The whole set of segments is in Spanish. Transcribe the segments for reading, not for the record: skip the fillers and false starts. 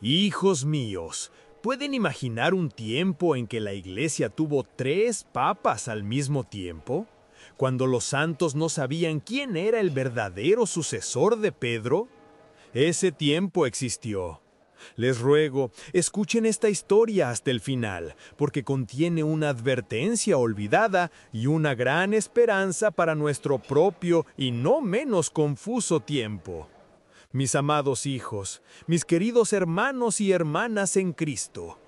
Hijos míos, ¿pueden imaginar un tiempo en que la Iglesia tuvo 3 papas al mismo tiempo? Cuando los santos no sabían quién era el verdadero sucesor de Pedro. Ese tiempo existió. Les ruego, escuchen esta historia hasta el final, porque contiene una advertencia olvidada y una gran esperanza para nuestro propio y no menos confuso tiempo. Mis amados hijos, mis queridos hermanos y hermanas en Cristo,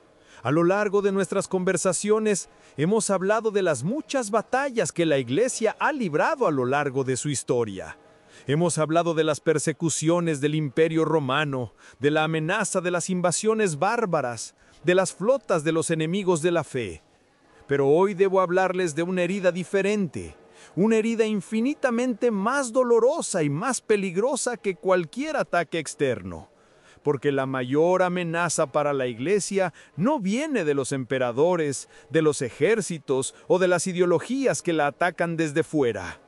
a lo largo de nuestras conversaciones hemos hablado de las muchas batallas que la Iglesia ha librado a lo largo de su historia. Hemos hablado de las persecuciones del Imperio Romano, de la amenaza de las invasiones bárbaras, de las flotas de los enemigos de la fe. Pero hoy debo hablarles de una herida diferente, una herida infinitamente más dolorosa y más peligrosa que cualquier ataque externo. Porque la mayor amenaza para la Iglesia no viene de los emperadores, de los ejércitos o de las ideologías que la atacan desde fuera.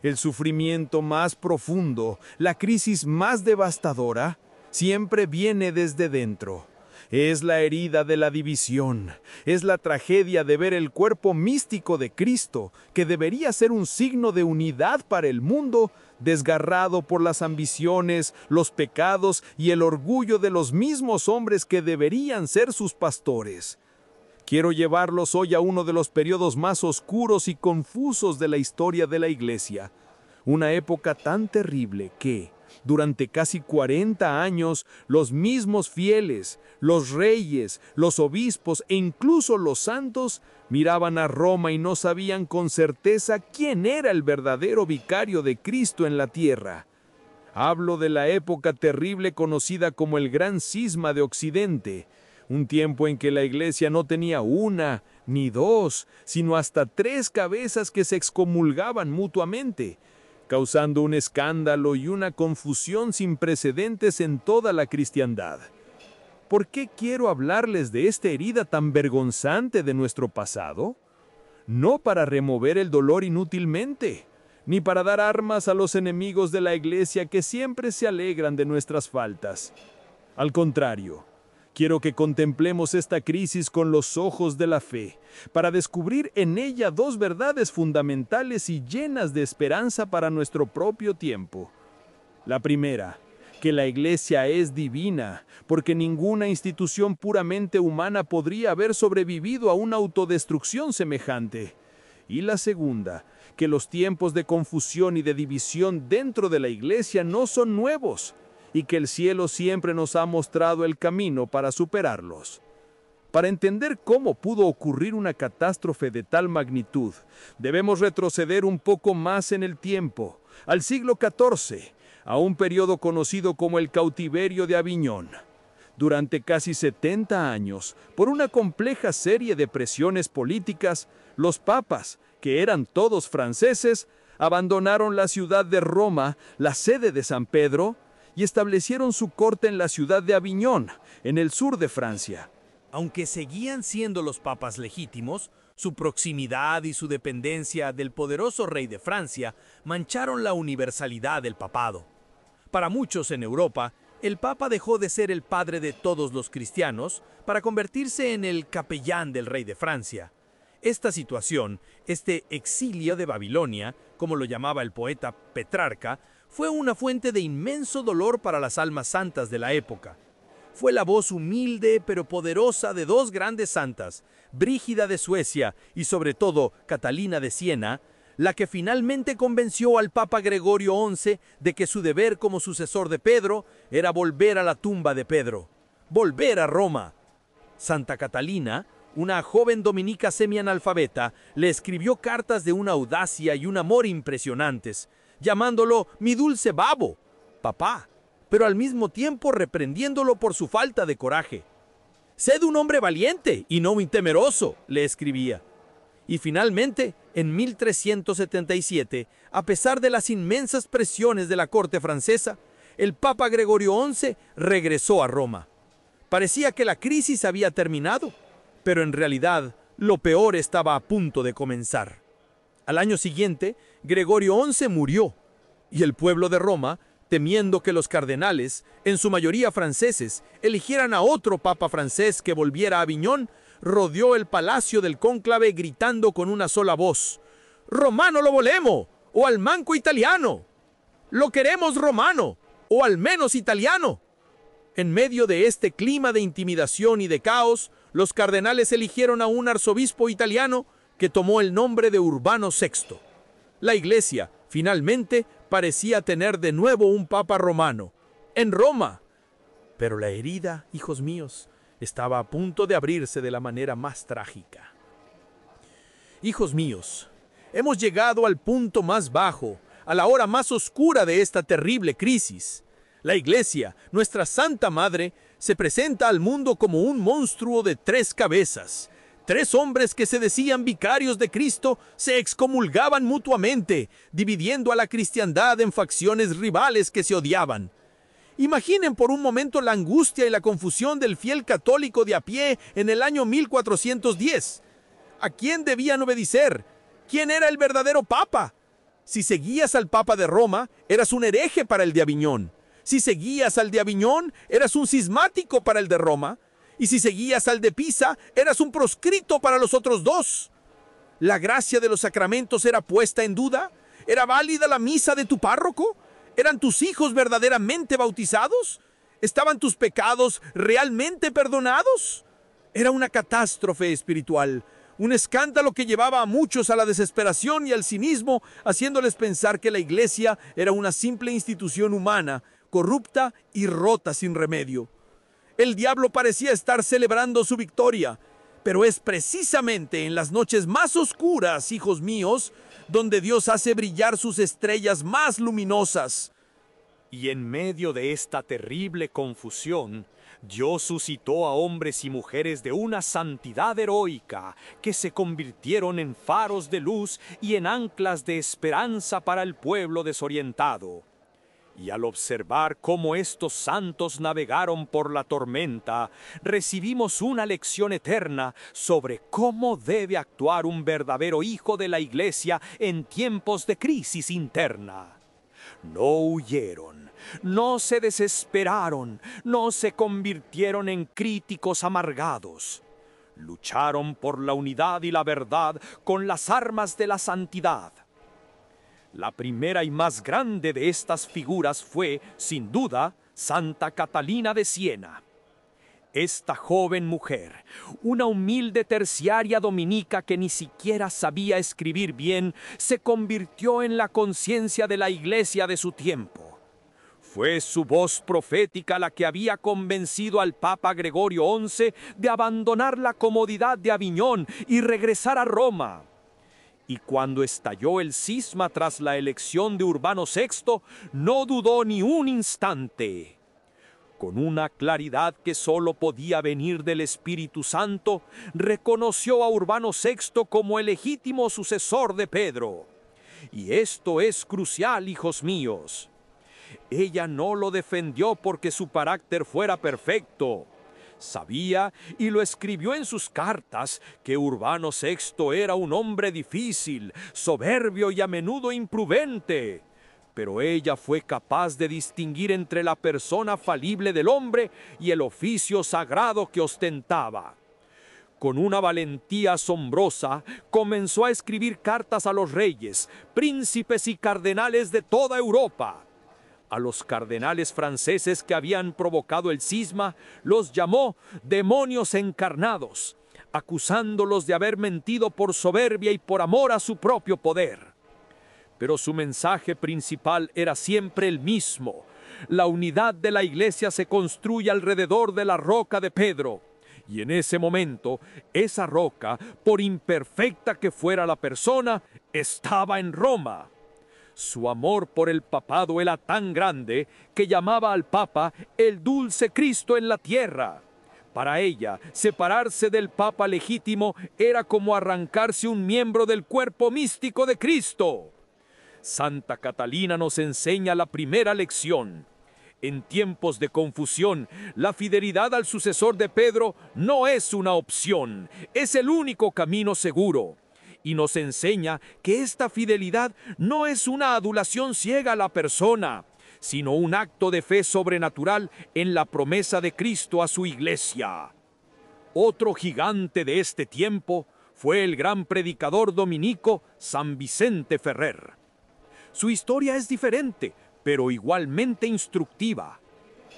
El sufrimiento más profundo, la crisis más devastadora, siempre viene desde dentro. Es la herida de la división, es la tragedia de ver el cuerpo místico de Cristo, que debería ser un signo de unidad para el mundo, desgarrado por las ambiciones, los pecados y el orgullo de los mismos hombres que deberían ser sus pastores. Quiero llevarlos hoy a uno de los periodos más oscuros y confusos de la historia de la Iglesia, una época tan terrible que, durante casi 40 años, los mismos fieles, los reyes, los obispos e incluso los santos miraban a Roma y no sabían con certeza quién era el verdadero vicario de Cristo en la tierra. Hablo de la época terrible conocida como el Gran Cisma de Occidente, un tiempo en que la Iglesia no tenía una ni dos, sino hasta 3 cabezas que se excomulgaban mutuamente, causando un escándalo y una confusión sin precedentes en toda la cristiandad. ¿Por qué quiero hablarles de esta herida tan vergonzante de nuestro pasado? No para remover el dolor inútilmente, ni para dar armas a los enemigos de la Iglesia que siempre se alegran de nuestras faltas. Al contrario, quiero que contemplemos esta crisis con los ojos de la fe, para descubrir en ella 2 verdades fundamentales y llenas de esperanza para nuestro propio tiempo. La primera, que la Iglesia es divina, porque ninguna institución puramente humana podría haber sobrevivido a una autodestrucción semejante. Y la segunda, que los tiempos de confusión y de división dentro de la Iglesia no son nuevos, y que el cielo siempre nos ha mostrado el camino para superarlos. Para entender cómo pudo ocurrir una catástrofe de tal magnitud, debemos retroceder un poco más en el tiempo, al siglo XIV, a un periodo conocido como el cautiverio de Aviñón. Durante casi 70 años, por una compleja serie de presiones políticas, los papas, que eran todos franceses, abandonaron la ciudad de Roma, la sede de San Pedro, y establecieron su corte en la ciudad de Aviñón, en el sur de Francia. Aunque seguían siendo los papas legítimos, su proximidad y su dependencia del poderoso rey de Francia mancharon la universalidad del papado. Para muchos en Europa, el papa dejó de ser el padre de todos los cristianos para convertirse en el capellán del rey de Francia. Esta situación, este exilio de Babilonia, como lo llamaba el poeta Petrarca, fue una fuente de inmenso dolor para las almas santas de la época. Fue la voz humilde pero poderosa de 2 grandes santas, Brígida de Suecia y sobre todo Catalina de Siena, la que finalmente convenció al Papa Gregorio XI de que su deber como sucesor de Pedro era volver a la tumba de Pedro, volver a Roma. Santa Catalina, una joven dominica semianalfabeta, le escribió cartas de una audacia y un amor impresionantes, llamándolo mi dulce babo, papá, pero al mismo tiempo reprendiéndolo por su falta de coraje. «Sed un hombre valiente y no muy temeroso», le escribía. Y finalmente, en 1377, a pesar de las inmensas presiones de la corte francesa, el Papa Gregorio XI regresó a Roma. Parecía que la crisis había terminado, pero en realidad lo peor estaba a punto de comenzar. Al año siguiente, Gregorio XI murió, y el pueblo de Roma Temiendo que los cardenales, en su mayoría franceses, eligieran a otro papa francés que volviera a Aviñón, rodeó el palacio del cónclave gritando con una sola voz: «¡Romano lo volemo! ¡O al manco italiano! ¡Lo queremos romano! ¡O al menos italiano!». En medio de este clima de intimidación y de caos, los cardenales eligieron a un arzobispo italiano que tomó el nombre de Urbano VI. La Iglesia, finalmente, parecía tener de nuevo un papa romano, en Roma. Pero la herida, hijos míos, estaba a punto de abrirse de la manera más trágica. Hijos míos, hemos llegado al punto más bajo, a la hora más oscura de esta terrible crisis. La Iglesia, nuestra Santa Madre, se presenta al mundo como un monstruo de 3 cabezas. 3 hombres que se decían vicarios de Cristo se excomulgaban mutuamente, dividiendo a la cristiandad en facciones rivales que se odiaban. Imaginen por un momento la angustia y la confusión del fiel católico de a pie en el año 1410. ¿A quién debían obedecer? ¿Quién era el verdadero papa? Si seguías al papa de Roma, eras un hereje para el de Aviñón. Si seguías al de Aviñón, eras un cismático para el de Roma. Y si seguías al de Pisa, eras un proscrito para los otros 2. ¿La gracia de los sacramentos era puesta en duda? ¿Era válida la misa de tu párroco? ¿Eran tus hijos verdaderamente bautizados? ¿Estaban tus pecados realmente perdonados? Era una catástrofe espiritual, un escándalo que llevaba a muchos a la desesperación y al cinismo, haciéndoles pensar que la Iglesia era una simple institución humana, corrupta y rota sin remedio. El diablo parecía estar celebrando su victoria, pero es precisamente en las noches más oscuras, hijos míos, donde Dios hace brillar sus estrellas más luminosas. Y en medio de esta terrible confusión, Dios suscitó a hombres y mujeres de una santidad heroica que se convirtieron en faros de luz y en anclas de esperanza para el pueblo desorientado. Y al observar cómo estos santos navegaron por la tormenta, recibimos una lección eterna sobre cómo debe actuar un verdadero hijo de la Iglesia en tiempos de crisis interna. No huyeron, no se desesperaron, no se convirtieron en críticos amargados. Lucharon por la unidad y la verdad con las armas de la santidad. La primera y más grande de estas figuras fue, sin duda, Santa Catalina de Siena. Esta joven mujer, una humilde terciaria dominica que ni siquiera sabía escribir bien, se convirtió en la conciencia de la Iglesia de su tiempo. Fue su voz profética la que había convencido al Papa Gregorio XI de abandonar la comodidad de Aviñón y regresar a Roma. Y cuando estalló el cisma tras la elección de Urbano VI, no dudó ni un instante. Con una claridad que solo podía venir del Espíritu Santo, reconoció a Urbano VI como el legítimo sucesor de Pedro. Y esto es crucial, hijos míos. Ella no lo defendió porque su carácter fuera perfecto. Sabía, y lo escribió en sus cartas, que Urbano VI era un hombre difícil, soberbio y a menudo imprudente. Pero ella fue capaz de distinguir entre la persona falible del hombre y el oficio sagrado que ostentaba. Con una valentía asombrosa, comenzó a escribir cartas a los reyes, príncipes y cardenales de toda Europa. A los cardenales franceses que habían provocado el cisma, los llamó demonios encarnados, acusándolos de haber mentido por soberbia y por amor a su propio poder. Pero su mensaje principal era siempre el mismo: la unidad de la Iglesia se construye alrededor de la roca de Pedro. Y en ese momento, esa roca, por imperfecta que fuera la persona, estaba en Roma. Su amor por el papado era tan grande que llamaba al Papa el dulce Cristo en la tierra. Para ella, separarse del Papa legítimo era como arrancarse un miembro del cuerpo místico de Cristo. Santa Catalina nos enseña la primera lección. En tiempos de confusión, la fidelidad al sucesor de Pedro no es una opción, es el único camino seguro. Y nos enseña que esta fidelidad no es una adulación ciega a la persona, sino un acto de fe sobrenatural en la promesa de Cristo a su iglesia. Otro gigante de este tiempo fue el gran predicador dominico San Vicente Ferrer. Su historia es diferente, pero igualmente instructiva.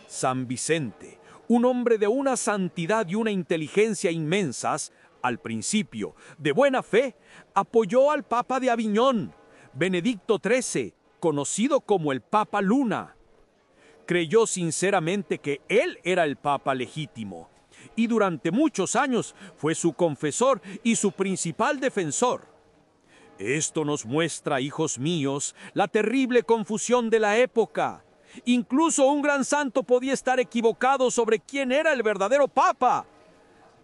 San Vicente, un hombre de una santidad y una inteligencia inmensas, al principio, de buena fe, apoyó al Papa de Aviñón, Benedicto XIII, conocido como el Papa Luna. Creyó sinceramente que él era el Papa legítimo, y durante muchos años fue su confesor y su principal defensor. Esto nos muestra, hijos míos, la terrible confusión de la época. Incluso un gran santo podía estar equivocado sobre quién era el verdadero Papa.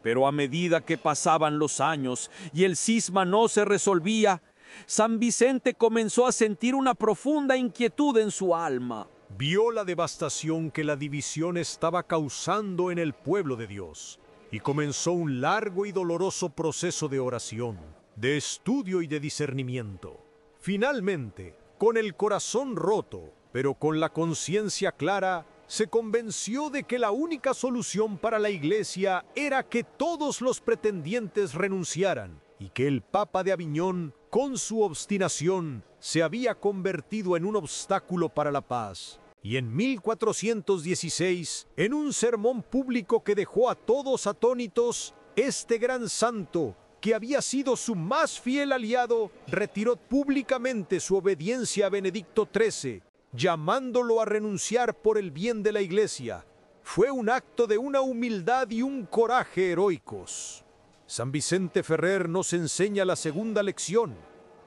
Pero a medida que pasaban los años y el cisma no se resolvía, San Vicente comenzó a sentir una profunda inquietud en su alma. Vio la devastación que la división estaba causando en el pueblo de Dios y comenzó un largo y doloroso proceso de oración, de estudio y de discernimiento. Finalmente, con el corazón roto, pero con la conciencia clara, se convenció de que la única solución para la Iglesia era que todos los pretendientes renunciaran y que el Papa de Aviñón, con su obstinación, se había convertido en un obstáculo para la paz. Y en 1416, en un sermón público que dejó a todos atónitos, este gran santo, que había sido su más fiel aliado, retiró públicamente su obediencia a Benedicto XIII, llamándolo a renunciar por el bien de la Iglesia. Fue un acto de una humildad y un coraje heroicos. San Vicente Ferrer nos enseña la segunda lección,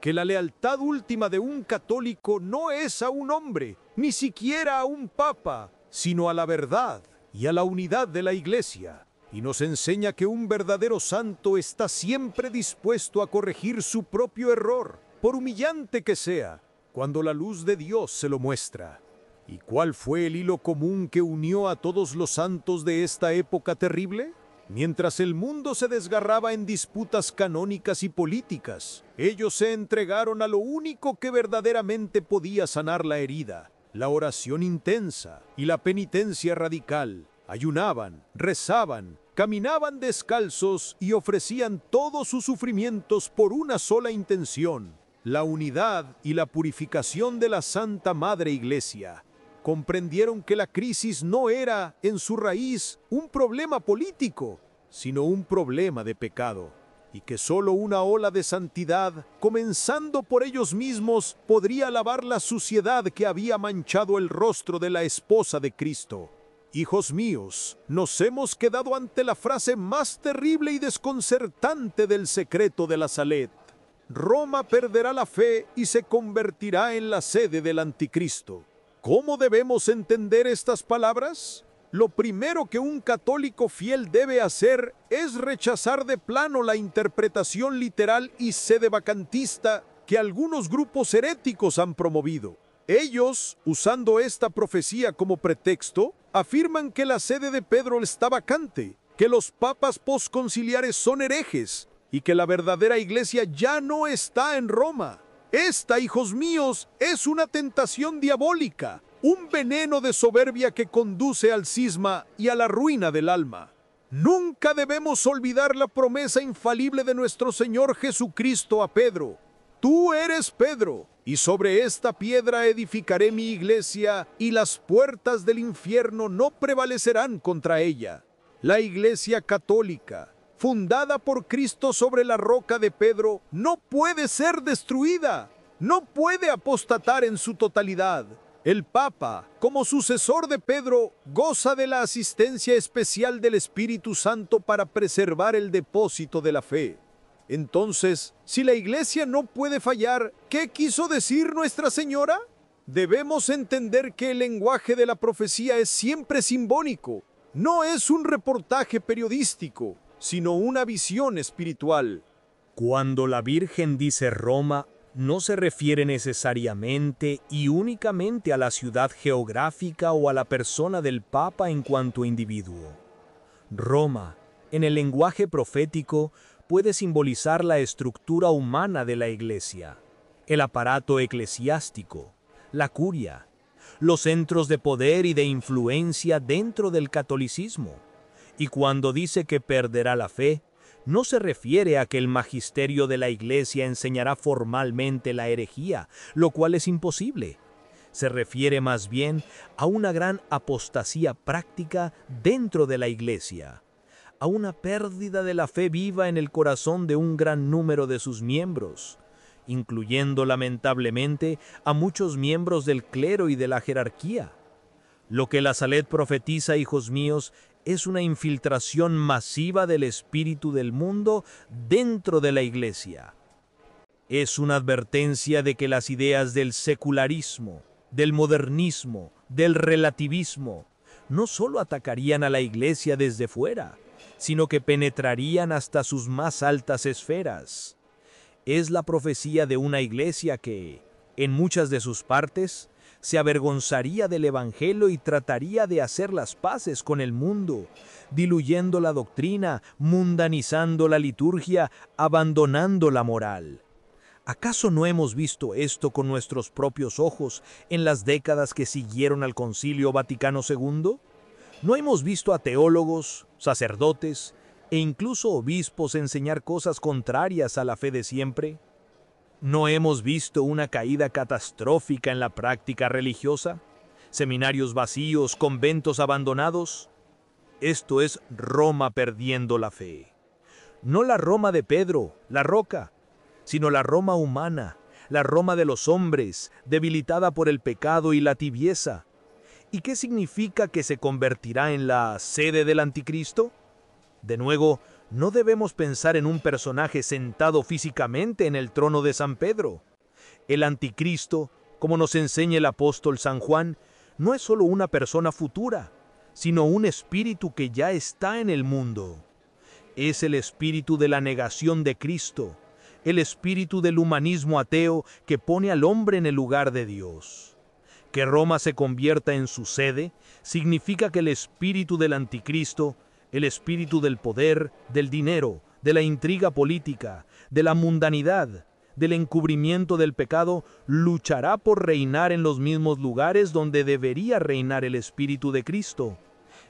que la lealtad última de un católico no es a un hombre, ni siquiera a un papa, sino a la verdad y a la unidad de la Iglesia. Y nos enseña que un verdadero santo está siempre dispuesto a corregir su propio error, por humillante que sea, cuando la luz de Dios se lo muestra. ¿Y cuál fue el hilo común que unió a todos los santos de esta época terrible? Mientras el mundo se desgarraba en disputas canónicas y políticas, ellos se entregaron a lo único que verdaderamente podía sanar la herida, la oración intensa y la penitencia radical. Ayunaban, rezaban, caminaban descalzos y ofrecían todos sus sufrimientos por una sola intención: la unidad y la purificación de la Santa Madre Iglesia. Comprendieron que la crisis no era, en su raíz, un problema político, sino un problema de pecado, y que solo una ola de santidad, comenzando por ellos mismos, podría lavar la suciedad que había manchado el rostro de la esposa de Cristo. Hijos míos, nos hemos quedado ante la frase más terrible y desconcertante del secreto de la Salet. Roma perderá la fe y se convertirá en la sede del anticristo. ¿Cómo debemos entender estas palabras? Lo primero que un católico fiel debe hacer es rechazar de plano la interpretación literal y sedevacantista que algunos grupos heréticos han promovido. Ellos, usando esta profecía como pretexto, afirman que la sede de Pedro está vacante, que los papas posconciliares son herejes y que la verdadera iglesia ya no está en Roma. Esta, hijos míos, es una tentación diabólica, un veneno de soberbia que conduce al cisma y a la ruina del alma. Nunca debemos olvidar la promesa infalible de nuestro Señor Jesucristo a Pedro. Tú eres Pedro, y sobre esta piedra edificaré mi iglesia, y las puertas del infierno no prevalecerán contra ella. La Iglesia Católica, fundada por Cristo sobre la roca de Pedro, no puede ser destruida, no puede apostatar en su totalidad. El Papa, como sucesor de Pedro, goza de la asistencia especial del Espíritu Santo para preservar el depósito de la fe. Entonces, si la Iglesia no puede fallar, ¿qué quiso decir Nuestra Señora? Debemos entender que el lenguaje de la profecía es siempre simbólico, no es un reportaje periodístico, sino una visión espiritual. Cuando la Virgen dice Roma, no se refiere necesariamente y únicamente a la ciudad geográfica o a la persona del Papa en cuanto individuo. Roma, en el lenguaje profético, puede simbolizar la estructura humana de la Iglesia, el aparato eclesiástico, la curia, los centros de poder y de influencia dentro del catolicismo. Y cuando dice que perderá la fe, no se refiere a que el magisterio de la Iglesia enseñará formalmente la herejía, lo cual es imposible. Se refiere más bien a una gran apostasía práctica dentro de la Iglesia, a una pérdida de la fe viva en el corazón de un gran número de sus miembros, incluyendo lamentablemente a muchos miembros del clero y de la jerarquía. Lo que la Salet profetiza, hijos míos, es una infiltración masiva del espíritu del mundo dentro de la Iglesia. Es una advertencia de que las ideas del secularismo, del modernismo, del relativismo, no solo atacarían a la Iglesia desde fuera, sino que penetrarían hasta sus más altas esferas. Es la profecía de una Iglesia que, en muchas de sus partes, se avergonzaría del Evangelio y trataría de hacer las paces con el mundo, diluyendo la doctrina, mundanizando la liturgia, abandonando la moral. ¿Acaso no hemos visto esto con nuestros propios ojos en las décadas que siguieron al Concilio Vaticano II? ¿No hemos visto a teólogos, sacerdotes e incluso obispos enseñar cosas contrarias a la fe de siempre? ¿No hemos visto una caída catastrófica en la práctica religiosa? ¿Seminarios vacíos, conventos abandonados? Esto es Roma perdiendo la fe. No la Roma de Pedro, la roca, sino la Roma humana, la Roma de los hombres, debilitada por el pecado y la tibieza. ¿Y qué significa que se convertirá en la sede del anticristo? De nuevo, no debemos pensar en un personaje sentado físicamente en el trono de San Pedro. El anticristo, como nos enseña el apóstol San Juan, no es solo una persona futura, sino un espíritu que ya está en el mundo. Es el espíritu de la negación de Cristo, el espíritu del humanismo ateo que pone al hombre en el lugar de Dios. Que Roma se convierta en su sede significa que el espíritu del anticristo, el espíritu del poder, del dinero, de la intriga política, de la mundanidad, del encubrimiento del pecado, luchará por reinar en los mismos lugares donde debería reinar el espíritu de Cristo.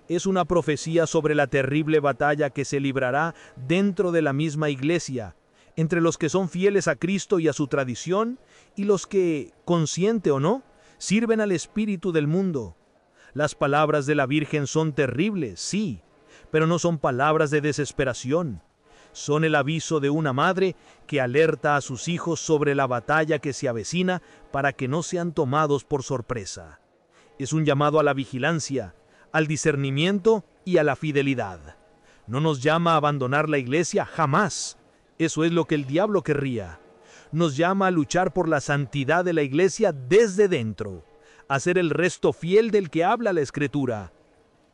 Es una profecía sobre la terrible batalla que se librará dentro de la misma Iglesia, entre los que son fieles a Cristo y a su tradición, y los que, consciente o no, sirven al espíritu del mundo. Las palabras de la Virgen son terribles, sí, pero no son palabras de desesperación. Son el aviso de una madre que alerta a sus hijos sobre la batalla que se avecina para que no sean tomados por sorpresa. Es un llamado a la vigilancia, al discernimiento y a la fidelidad. No nos llama a abandonar la Iglesia jamás. Eso es lo que el diablo querría. Nos llama a luchar por la santidad de la Iglesia desde dentro, a ser el resto fiel del que habla la Escritura.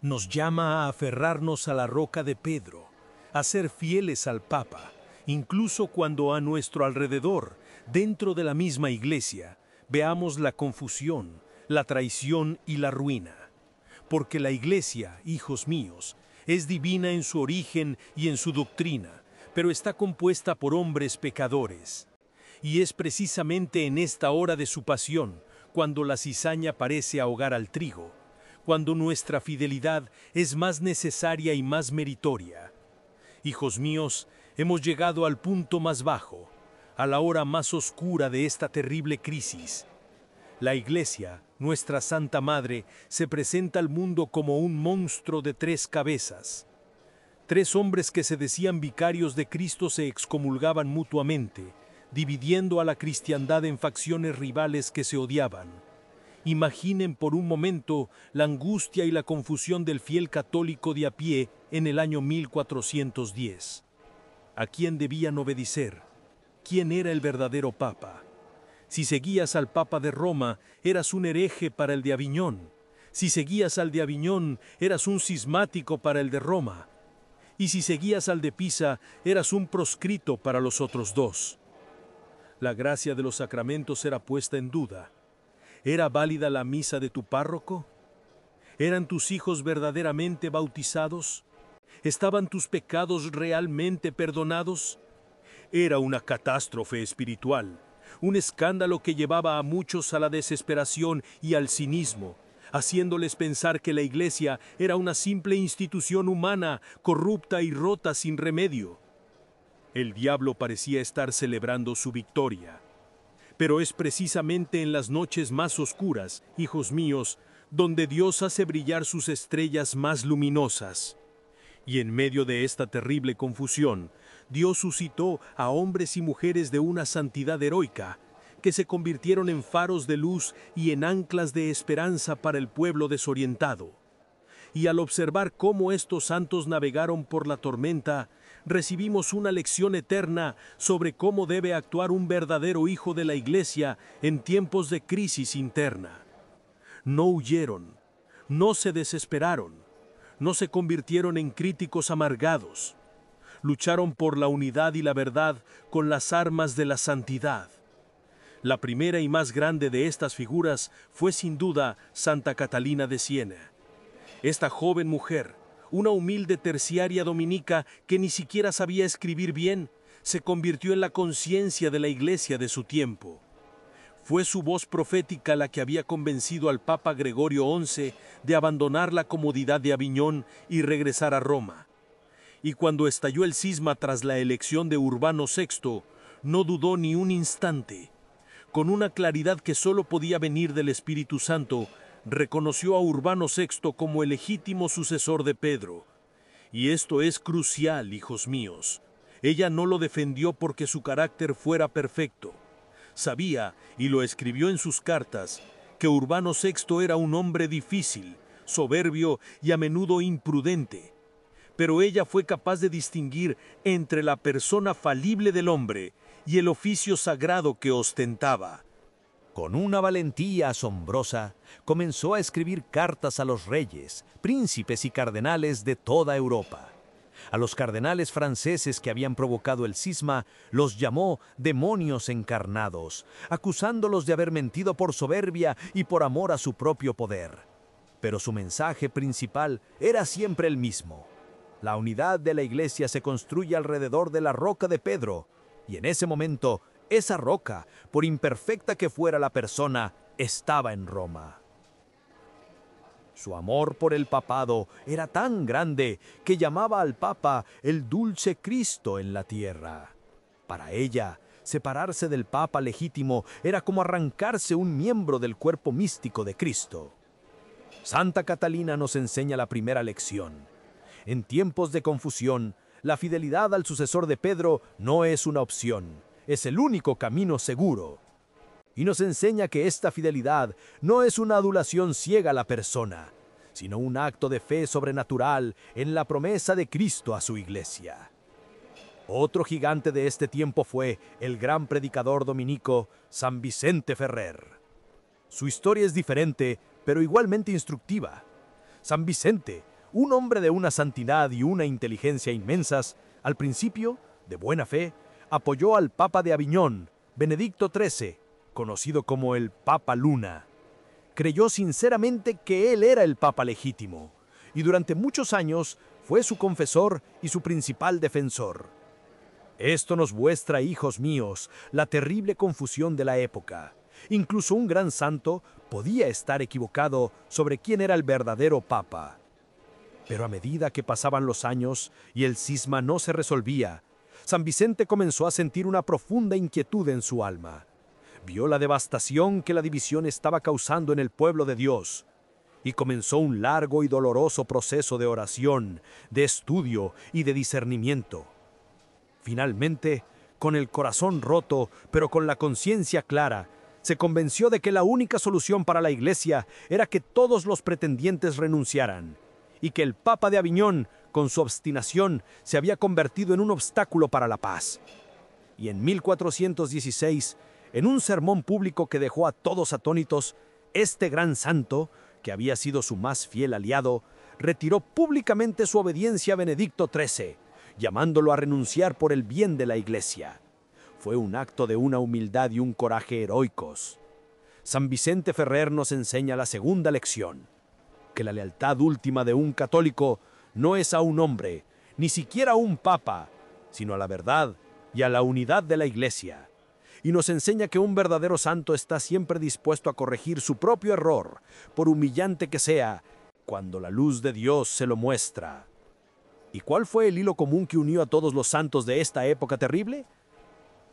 Nos llama a aferrarnos a la roca de Pedro, a ser fieles al Papa, incluso cuando a nuestro alrededor, dentro de la misma Iglesia, veamos la confusión, la traición y la ruina. Porque la Iglesia, hijos míos, es divina en su origen y en su doctrina, pero está compuesta por hombres pecadores. Y es precisamente en esta hora de su pasión, cuando la cizaña parece ahogar al trigo, cuando nuestra fidelidad es más necesaria y más meritoria. Hijos míos, hemos llegado al punto más bajo, a la hora más oscura de esta terrible crisis. La Iglesia, nuestra Santa Madre, se presenta al mundo como un monstruo de 3 cabezas. 3 hombres que se decían vicarios de Cristo se excomulgaban mutuamente, dividiendo a la cristiandad en facciones rivales que se odiaban. Imaginen por un momento la angustia y la confusión del fiel católico de a pie en el año 1410. ¿A quién debían obedecer? ¿Quién era el verdadero Papa? Si seguías al Papa de Roma, eras un hereje para el de Aviñón. Si seguías al de Aviñón, eras un cismático para el de Roma. Y si seguías al de Pisa, eras un proscrito para los otros 2. La gracia de los sacramentos era puesta en duda. ¿Era válida la misa de tu párroco? ¿Eran tus hijos verdaderamente bautizados? ¿Estaban tus pecados realmente perdonados? Era una catástrofe espiritual. un escándalo que llevaba a muchos a la desesperación y al cinismo, haciéndoles pensar que la Iglesia era una simple institución humana, corrupta y rota sin remedio. El diablo parecía estar celebrando su victoria. Pero es precisamente en las noches más oscuras, hijos míos, donde Dios hace brillar sus estrellas más luminosas. Y en medio de esta terrible confusión, Dios suscitó a hombres y mujeres de una santidad heroica, que se convirtieron en faros de luz y en anclas de esperanza para el pueblo desorientado. Y al observar cómo estos santos navegaron por la tormenta, recibimos una lección eterna sobre cómo debe actuar un verdadero hijo de la Iglesia en tiempos de crisis interna. No huyeron, no se desesperaron, no se convirtieron en críticos amargados. Lucharon por la unidad y la verdad con las armas de la santidad. La primera y más grande de estas figuras fue sin duda Santa Catalina de Siena. Esta joven mujer, una humilde terciaria dominica que ni siquiera sabía escribir bien, se convirtió en la conciencia de la Iglesia de su tiempo. Fue su voz profética la que había convencido al Papa Gregorio XI de abandonar la comodidad de Aviñón y regresar a Roma. Y cuando estalló el cisma tras la elección de Urbano VI, no dudó ni un instante. Con una claridad que solo podía venir del Espíritu Santo, reconoció a Urbano VI como el legítimo sucesor de Pedro. Y esto es crucial, hijos míos. Ella no lo defendió porque su carácter fuera perfecto. Sabía, y lo escribió en sus cartas, que Urbano VI era un hombre difícil, soberbio y a menudo imprudente. Pero ella fue capaz de distinguir entre la persona falible del hombre y el oficio sagrado que ostentaba. Con una valentía asombrosa, comenzó a escribir cartas a los reyes, príncipes y cardenales de toda Europa. A los cardenales franceses que habían provocado el cisma, los llamó demonios encarnados, acusándolos de haber mentido por soberbia y por amor a su propio poder. Pero su mensaje principal era siempre el mismo. La unidad de la Iglesia se construye alrededor de la roca de Pedro, y en ese momento, esa roca, por imperfecta que fuera la persona, estaba en Roma. Su amor por el papado era tan grande que llamaba al Papa el dulce Cristo en la tierra. Para ella, separarse del Papa legítimo era como arrancarse un miembro del cuerpo místico de Cristo. Santa Catalina nos enseña la primera lección. En tiempos de confusión, la fidelidad al sucesor de Pedro no es una opción, es el único camino seguro. Y nos enseña que esta fidelidad no es una adulación ciega a la persona, sino un acto de fe sobrenatural en la promesa de Cristo a su Iglesia. Otro gigante de este tiempo fue el gran predicador dominico San Vicente Ferrer. Su historia es diferente, pero igualmente instructiva. San Vicente, un hombre de una santidad y una inteligencia inmensas, al principio, de buena fe, apoyó al Papa de Aviñón, Benedicto XIII, conocido como el Papa Luna. Creyó sinceramente que él era el Papa legítimo, y durante muchos años fue su confesor y su principal defensor. Esto nos muestra, hijos míos, la terrible confusión de la época. Incluso un gran santo podía estar equivocado sobre quién era el verdadero Papa. Pero a medida que pasaban los años y el cisma no se resolvía, San Vicente comenzó a sentir una profunda inquietud en su alma. Vio la devastación que la división estaba causando en el pueblo de Dios y comenzó un largo y doloroso proceso de oración, de estudio y de discernimiento. Finalmente, con el corazón roto, pero con la conciencia clara, se convenció de que la única solución para la Iglesia era que todos los pretendientes renunciaran, y que el Papa de Aviñón, con su obstinación, se había convertido en un obstáculo para la paz. Y en 1416, en un sermón público que dejó a todos atónitos, este gran santo, que había sido su más fiel aliado, retiró públicamente su obediencia a Benedicto XIII, llamándolo a renunciar por el bien de la Iglesia. Fue un acto de una humildad y un coraje heroicos. San Vicente Ferrer nos enseña la segunda lección, que la lealtad última de un católico no es a un hombre, ni siquiera a un papa, sino a la verdad y a la unidad de la Iglesia. y nos enseña que un verdadero santo está siempre dispuesto a corregir su propio error, por humillante que sea, cuando la luz de Dios se lo muestra. ¿Y cuál fue el hilo común que unió a todos los santos de esta época terrible?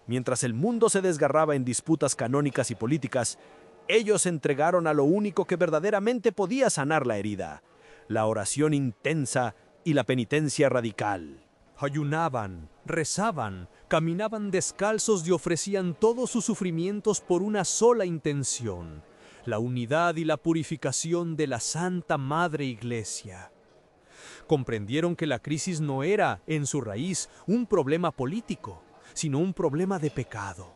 Mientras el mundo se desgarraba en disputas canónicas y políticas, ellos se entregaron a lo único que verdaderamente podía sanar la herida: la oración intensa y la penitencia radical. Ayunaban, rezaban, caminaban descalzos y ofrecían todos sus sufrimientos por una sola intención: la unidad y la purificación de la Santa Madre Iglesia. Comprendieron que la crisis no era, en su raíz, un problema político, sino un problema de pecado,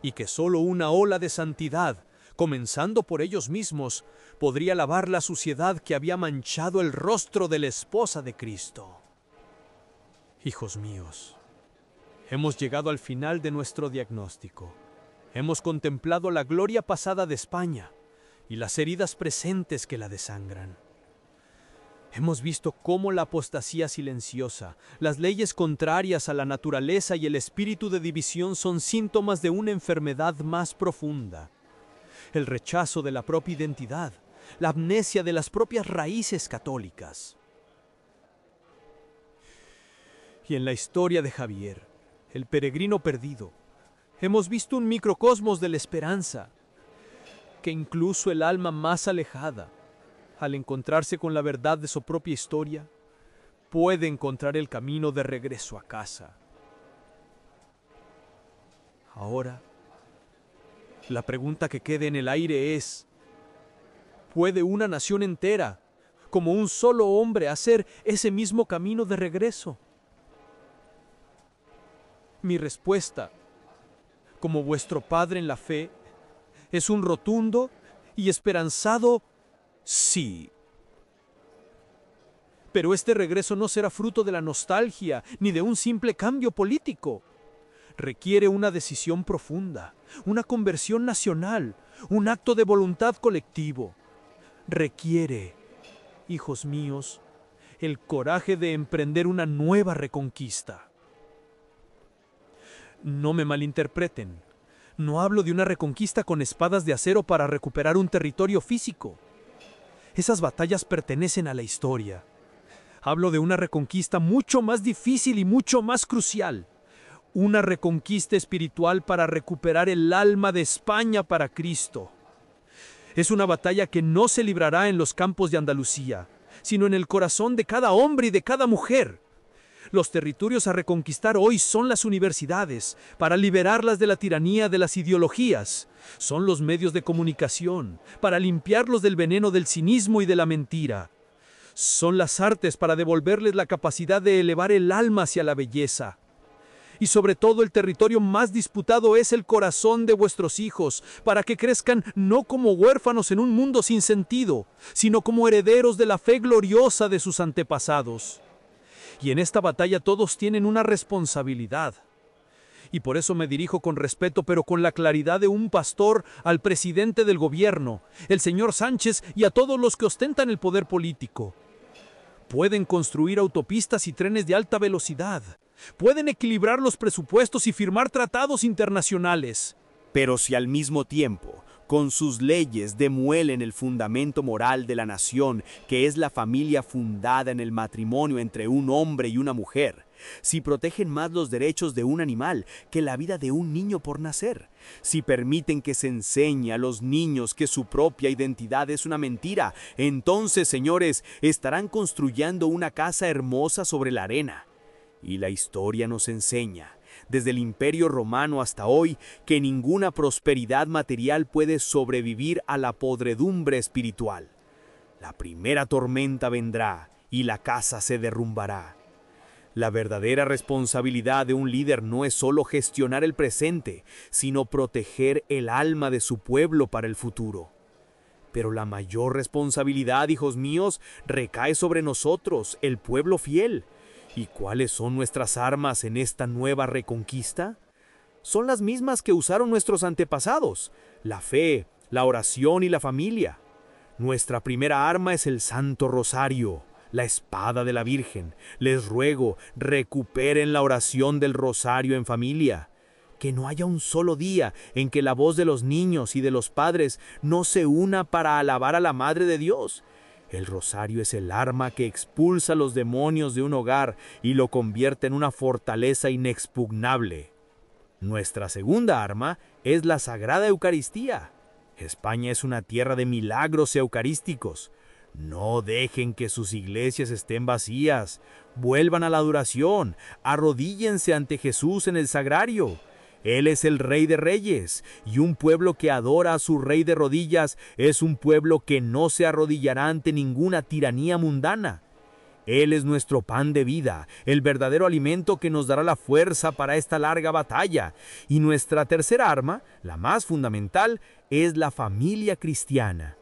y que solo una ola de santidad, comenzando por ellos mismos, podría lavar la suciedad que había manchado el rostro de la esposa de Cristo. Hijos míos, hemos llegado al final de nuestro diagnóstico. Hemos contemplado la gloria pasada de España y las heridas presentes que la desangran. Hemos visto cómo la apostasía silenciosa, las leyes contrarias a la naturaleza y el espíritu de división son síntomas de una enfermedad más profunda: el rechazo de la propia identidad, la amnesia de las propias raíces católicas. Y en la historia de Javier, el peregrino perdido, hemos visto un microcosmos de la esperanza, que incluso el alma más alejada, al encontrarse con la verdad de su propia historia, puede encontrar el camino de regreso a casa. Ahora, la pregunta que queda en el aire es: ¿puede una nación entera, como un solo hombre, hacer ese mismo camino de regreso? Mi respuesta, como vuestro Padre en la fe, es un rotundo y esperanzado sí. Pero este regreso no será fruto de la nostalgia ni de un simple cambio político. Requiere una decisión profunda, una conversión nacional, un acto de voluntad colectivo. Requiere, hijos míos, el coraje de emprender una nueva reconquista. No me malinterpreten. No hablo de una reconquista con espadas de acero para recuperar un territorio físico. Esas batallas pertenecen a la historia. Hablo de una reconquista mucho más difícil y mucho más crucial. Una reconquista espiritual para recuperar el alma de España para Cristo. Es una batalla que no se librará en los campos de Andalucía, sino en el corazón de cada hombre y de cada mujer. Los territorios a reconquistar hoy son las universidades, para liberarlas de la tiranía de las ideologías. Son los medios de comunicación, para limpiarlos del veneno del cinismo y de la mentira. Son las artes para devolverles la capacidad de elevar el alma hacia la belleza. Y sobre todo el territorio más disputado es el corazón de vuestros hijos, para que crezcan no como huérfanos en un mundo sin sentido, sino como herederos de la fe gloriosa de sus antepasados. Y en esta batalla todos tienen una responsabilidad. Y por eso me dirijo con respeto, pero con la claridad de un pastor, al presidente del gobierno, el señor Sánchez, y a todos los que ostentan el poder político. Pueden construir autopistas y trenes de alta velocidad. Pueden equilibrar los presupuestos y firmar tratados internacionales. Pero si al mismo tiempo, con sus leyes, demuelen el fundamento moral de la nación, que es la familia fundada en el matrimonio entre un hombre y una mujer, si protegen más los derechos de un animal que la vida de un niño por nacer, si permiten que se enseñe a los niños que su propia identidad es una mentira, entonces, señores, estarán construyendo una casa hermosa sobre la arena. Y la historia nos enseña, desde el Imperio Romano hasta hoy, que ninguna prosperidad material puede sobrevivir a la podredumbre espiritual. La primera tormenta vendrá y la casa se derrumbará. La verdadera responsabilidad de un líder no es solo gestionar el presente, sino proteger el alma de su pueblo para el futuro. Pero la mayor responsabilidad, hijos míos, recae sobre nosotros, el pueblo fiel. ¿Y cuáles son nuestras armas en esta nueva reconquista? Son las mismas que usaron nuestros antepasados: la fe, la oración y la familia. Nuestra primera arma es el Santo Rosario, la espada de la Virgen. Les ruego, recuperen la oración del Rosario en familia. que no haya un solo día en que la voz de los niños y de los padres no se una para alabar a la Madre de Dios. El rosario es el arma que expulsa los demonios de un hogar y lo convierte en una fortaleza inexpugnable. Nuestra segunda arma es la Sagrada Eucaristía. España es una tierra de milagros eucarísticos. No dejen que sus iglesias estén vacías. Vuelvan a la adoración, arrodíllense ante Jesús en el sagrario. Él es el Rey de Reyes, y un pueblo que adora a su Rey de rodillas es un pueblo que no se arrodillará ante ninguna tiranía mundana. Él es nuestro pan de vida, el verdadero alimento que nos dará la fuerza para esta larga batalla. Y nuestra tercera arma, la más fundamental, es la familia cristiana.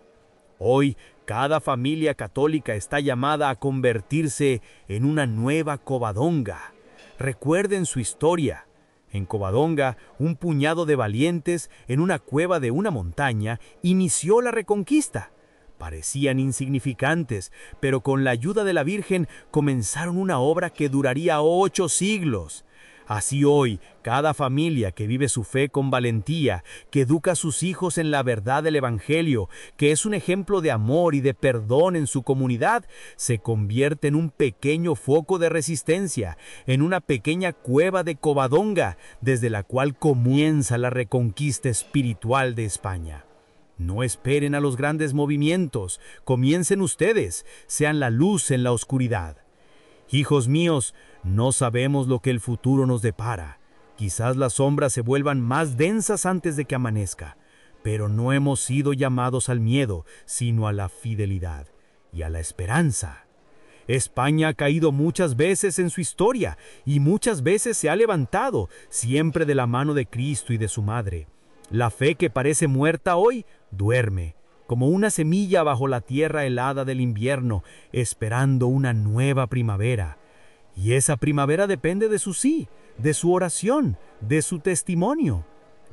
Hoy, cada familia católica está llamada a convertirse en una nueva Covadonga. Recuerden su historia. En Covadonga, un puñado de valientes, en una cueva de una montaña, inició la reconquista. Parecían insignificantes, pero con la ayuda de la Virgen comenzaron una obra que duraría 8 siglos. Así hoy, cada familia que vive su fe con valentía, que educa a sus hijos en la verdad del Evangelio, que es un ejemplo de amor y de perdón en su comunidad, se convierte en un pequeño foco de resistencia, en una pequeña cueva de Covadonga, desde la cual comienza la reconquista espiritual de España. No esperen a los grandes movimientos, comiencen ustedes, sean la luz en la oscuridad. Hijos míos, no sabemos lo que el futuro nos depara. Quizás las sombras se vuelvan más densas antes de que amanezca, pero no hemos sido llamados al miedo, sino a la fidelidad y a la esperanza. España ha caído muchas veces en su historia y muchas veces se ha levantado, siempre de la mano de Cristo y de su Madre. La fe que parece muerta hoy, duerme, como una semilla bajo la tierra helada del invierno, esperando una nueva primavera. Y esa primavera depende de su sí, de su oración, de su testimonio.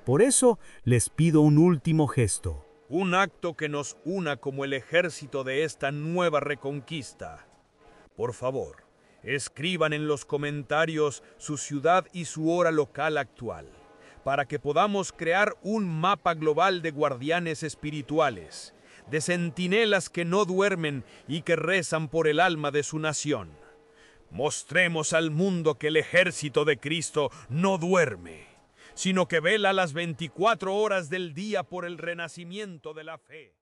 Por eso les pido un último gesto. Un acto que nos una como el ejército de esta nueva reconquista. Por favor, escriban en los comentarios su ciudad y su hora local actual, para que podamos crear un mapa global de guardianes espirituales, de centinelas que no duermen y que rezan por el alma de su nación. Mostremos al mundo que el ejército de Cristo no duerme, sino que vela las 24 horas del día por el renacimiento de la fe.